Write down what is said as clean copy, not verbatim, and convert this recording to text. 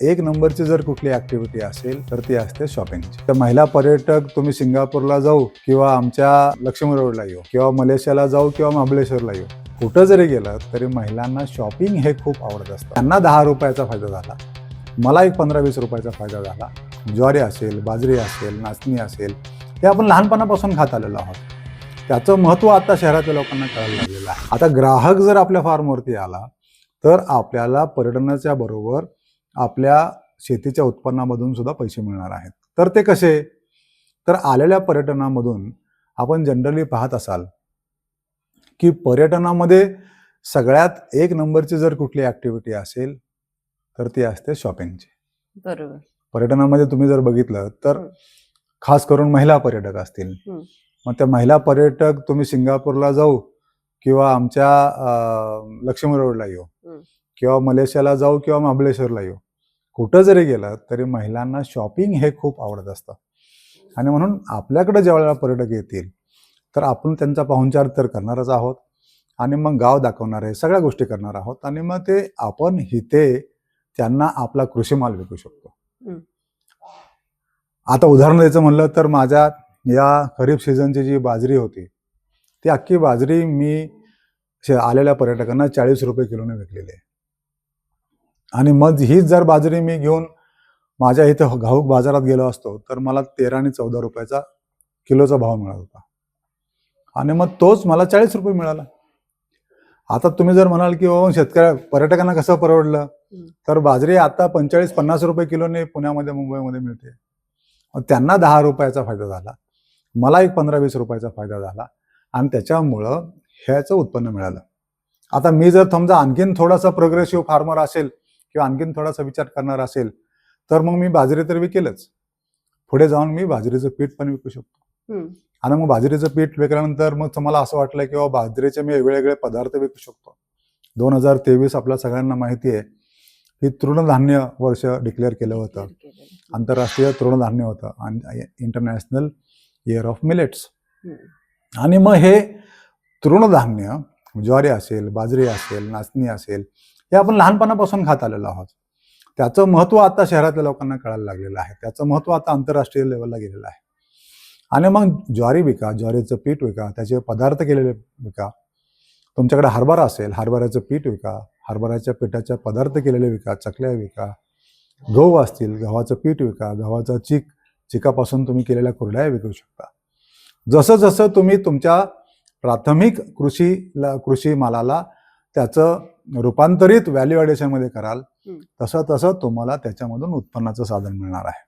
एक नंबरची जर कुठली ऍक्टिव्हिटी असेल तर ती असते शॉपिंगची. तर महिला पर्यटक तुम्ही सिंगापूरला जाऊ किंवा आमच्या लक्ष्मी रोडला येऊ किंवा मलेशियाला जाऊ किंवा महाबळेश्वरला येऊ, कुठं जरी गेलं तरी महिलांना शॉपिंग हे खूप आवडत असतं. त्यांना 10 रुपयाचा फायदा झाला, मला एक 15-20 रुपयाचा फायदा झाला. ज्वारी असेल, बाजरी असेल, नाचणी असेल, हे आपण लहानपणापासून खात आलेलो आहोत. त्याचं महत्त्व आता शहरातल्या लोकांना कळायला लागलेलं आहे. आता ग्राहक जर आपल्या फार्मवरती आला तर आपल्याला पर्यटनाच्या बरोबर आपल्या शेतीच्या उत्पन्नामधून सुद्धा पैसे मिळणार आहेत. तर ते कसे? तर आलेल्या पर्यटनामधून आपण जनरली पाहत असाल की पर्यटनामध्ये सगळ्यात एक नंबरची जर कुठली ऍक्टिव्हिटी असेल तर ती असते शॉपिंगची. बरोबर. पर्यटनामध्ये तुम्ही जर बघितलं तर खास करून महिला पर्यटक असतील, मग त्या महिला पर्यटक तुम्ही सिंगापूरला जाऊ किंवा आमच्या लक्ष्मी रोडला येऊ किंवा मलेशियाला जाऊ किंवा महाबळेश्वरला येऊ, कुठं जरी गेलं तरी महिलांना शॉपिंग हे खूप आवडत असतं. आणि म्हणून आपल्याकडे ज्यावेळेला पर्यटक येतील तर आपण त्यांचा पाहुणचार तर करणारच आहोत आणि मग गाव दाखवणार आहे, सगळ्या गोष्टी करणार आहोत आणि मग ते आपण इथे त्यांना आपला कृषी माल विकू शकतो. आता उदाहरण द्यायचं म्हणलं तर माझ्या या खरीप सीझनची जी बाजरी होती ती अख्खी बाजरी मी आलेल्या पर्यटकांना 40 रुपये किलोने विकलेली आहे. आणि मग हीच जर बाजरी मी घेऊन माझ्या इथं घाऊक बाजारात गेलो असतो तर मला 13 आणि 14 रुपयाचा किलोचा भाव मिळत होता आणि मग तोच मला 40 रुपये मिळाला. आता तुम्ही जर म्हणाल की शेतकऱ्या पर्यटकांना कसं परवडलं, तर बाजरी आता 45-50 रुपये किलोने पुण्यामध्ये मुंबईमध्ये मिळते. त्यांना 10 रुपयाचा फायदा झाला, मला एक 15-20 रुपयाचा फायदा झाला आणि त्याच्यामुळं ह्याचं उत्पन्न मिळालं. आता मी जर समजा आणखीन थोडासा प्रोग्रेसिव्ह फार्मर असेल किंवा आणखीन थोडासा विचार करणार असेल तर मग मी बाजरी तर विकेलच, पुढे जाऊन मी बाजरीचं पीठ पण विकू शकतो. आणि मग बाजरीचं पीठ विकल्यानंतर मग मला असं वाटलं की बाबा बाजरीचे मी वेगवेगळे पदार्थ विकू शकतो. 2023 आपल्या सगळ्यांना माहिती आहे ही तृणधान्य वर्ष डिक्लेअर केलं होतं, आंतरराष्ट्रीय तृणधान्य होतं आणि इंटरनॅशनल इयर ऑफ मिलेट्स. आणि मग हे तृणधान्य ज्वारी असेल, बाजरी असेल, नाचणी असेल, हे आपण लहानपणापासून खात आलेलो आहोत. त्याचं महत्त्व आता शहरातल्या लोकांना कळायला लागलेलं आहे, त्याचं महत्त्व आता आंतरराष्ट्रीय लेवलला गेलेलं आहे. आणि मग ज्वारी विका, ज्वारीचं पीठ विका, त्याचे पदार्थ केलेले विका. तुमच्याकडे हरभरा असेल, हरभऱ्याचं पीठ विका, हरभऱ्याच्या पिठाच्या पदार्थ केलेले विका, चकल्या विका. गहू असतील, गव्हाचं पीठ विका, गव्हाचा चिकापासून तुम्ही केलेल्या कुरड्या विकू शकता. जसं जसं तुम्ही तुमच्या प्राथमिक कृषी मालाला त्याचं रूपांतरित व्हॅल्यू ॲडिशनमध्ये कराल तसं तसं तुम्हाला त्याच्यामधून उत्पन्नाचं साधन मिळणार आहे.